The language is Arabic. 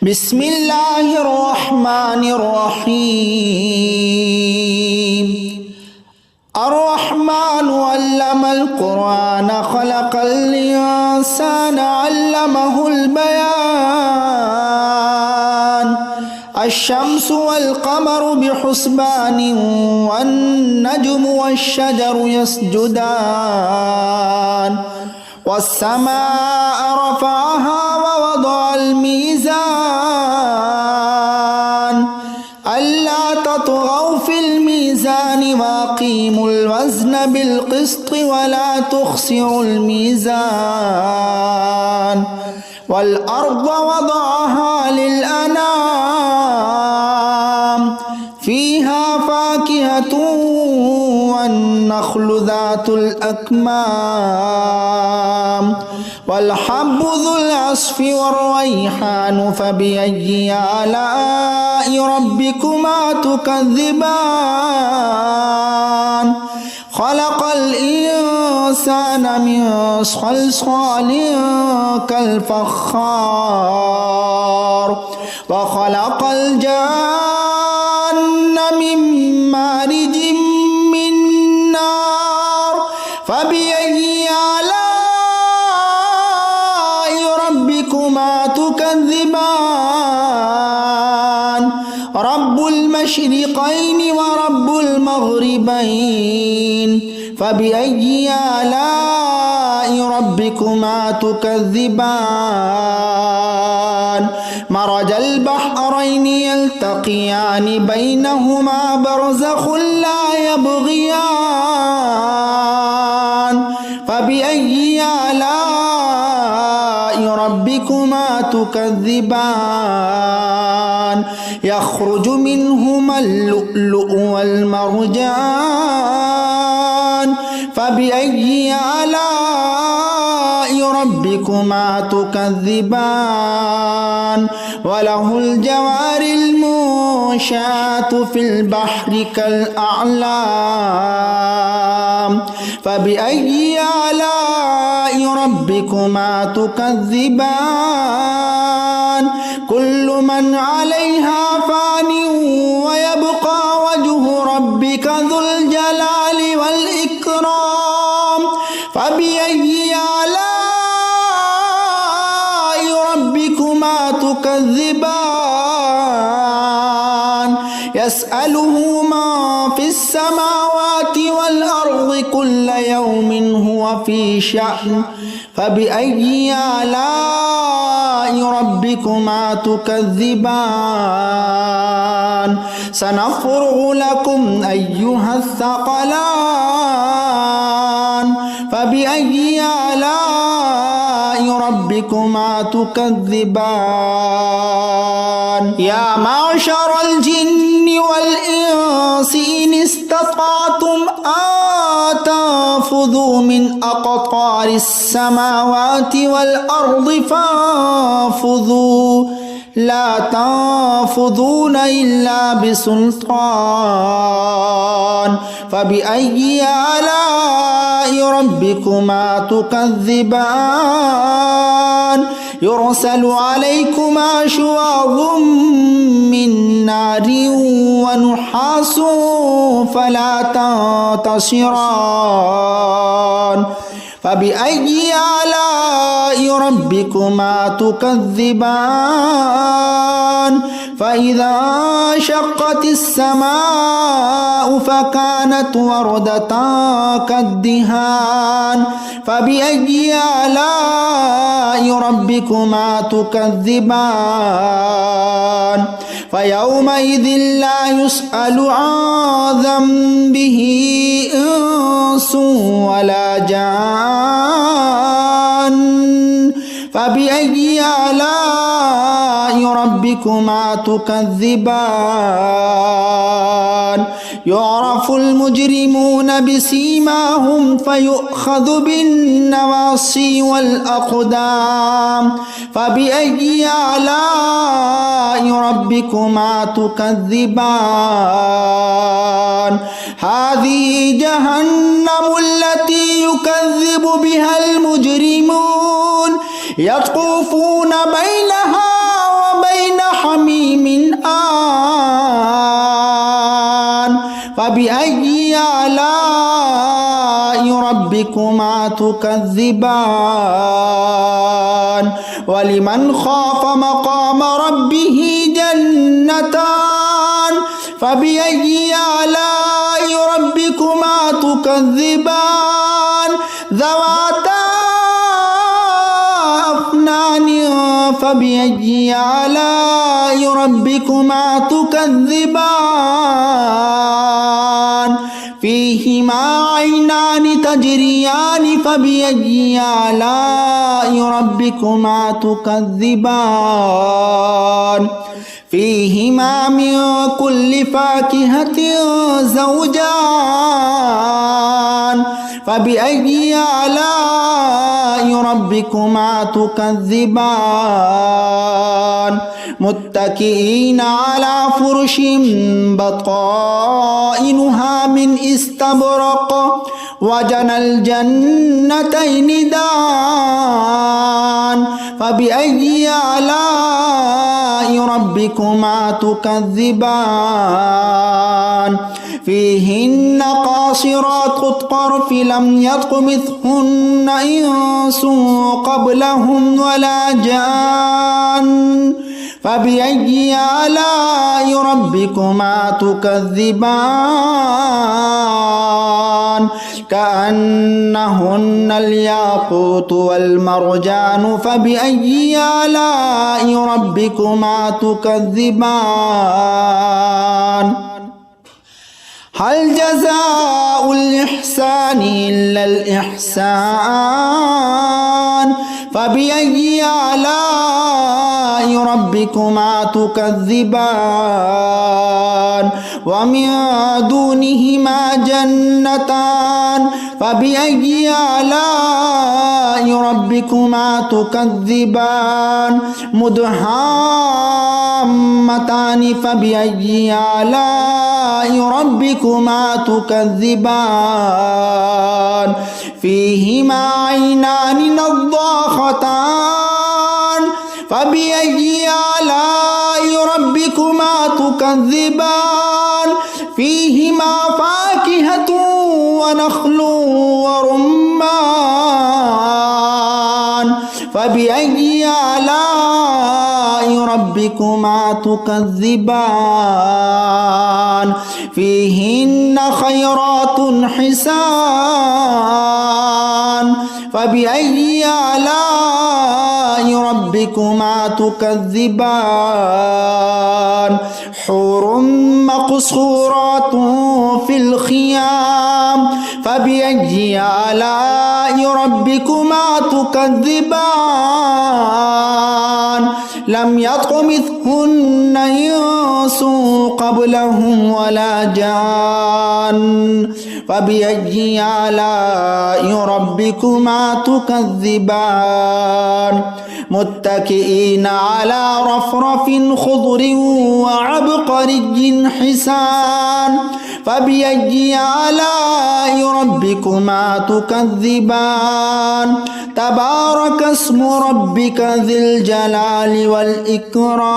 بسم الله الرحمن الرحيم الرحمن علم القرآن خلق الإنسان علمه البيان الشمس والقمر بحسبان والنجم والشجر يسجدان والسماء رفعها ووضع الميزان ألا تطغوا في الميزان وأقيموا الوزن بالقسط ولا تخسروا الميزان والأرض وضعها للأنام فيها فاكهة والنخل ذات الأكمام والحب ذو العصف والريحان فبأي آلاء ربكما تكذبان خلق الإنسان من صلصال كالفخار وخلق الجن من مارج من نار فبأي آلاء ربكما تكذبان رب المشرقين ورب المغربين فبأي آلاء ربكما تكذبان مرج البحرين يلتقيان بينهما برزخ لا يبغيان فبأي آلاء ربكما تكذبان يخرج منهما اللؤلؤ والمرجان فبأي آلاء ربكما تكذبان وله الجوار المنشآت في البحر كالأعلام فبأي آلاء ربكما تكذبان كل من عليها فان ويبقى وجه ربك ذو الجلال والإكرام فبأي آلاء ربكما تكذبان يسأله ما في السماوات والأرض كل يوم هو في شأن فبأي آلاء ربكما تكذبان سنفرغ لكم أيها الثقلان فبأي آلاء ربكما تكذبان يا معشر الجن والإنس إن استطعتم أن تنفذوا من أقطار السماوات والأرض فانفذوا لا تنفذون إلا بسلطان فبأي آلاء ربكما تكذبان يرسل عليكما شواظ من نار ونحاس فلا تنتصران فبأي آلاء ربكما تكذبان فإذا انشقت السماء فكانت وردة كالدهان فبأي آلاء ربكما تكذبان فيومئذ لا يسأل عن ذنبه إنس ولا جان فبأي آلاء ربكما تكذبان يعرف المجرمون بسيماهم فيؤخذ بالنواصي والأقدام فبأي آلاء ربكما تكذبان هذه جهنم التي يكذب بها المجرمون يطوفون بينها وبين فبأي آلاء ربكما تكذبان ولمن خاف مقام ربه جنتان فبأي آلاء ربكما تكذبان ذواتا أفنان فبأي آلاء ربكما تكذبان فيهما عينان تجريان فبأي آلاء ربكما تكذبان فيهما من كل فاكهة زوجان فبأي آلاء ربكما تكذبان متكئين على فرش بطائنها من استبرق وجنى الجنتين دان فبأي آلاء ربكما تكذبان فيهن قاصرات الطرف لم يطمثهن إنس قبلهم ولا جان فبأي آلاء ربكما تكذبان كأنهن الياقوت والمرجان فبأي آلاء ربكما تكذبان هل جزاء الإحسان إلا الإحسان فبأي آلاء ربكما تكذبان ومن دونهما جنتان فبأي آلاء ربكما تكذبان مدهامتان فبأي آلاء ربكما تكذبان فيهما عينان نضاختان فبأي آلاء ربكما تكذبان فيهما فاكهة ونخل ورمان فبأي آلاء ربكما تكذبان فيهن خيرات حسان فبأي آلاء ربكما تكذبان حور مقصورات في الخيام فبأي آلاء ربكما تكذبان لم يطمثهن إنس قبلهم ولا جان فبأي آلاء ربكما تكذبان متكئين على رفرف خضر وعبقري حسان فبأي آلاء ربكما تكذبان تبارك اسم ربك ذي الجلال والإكرام.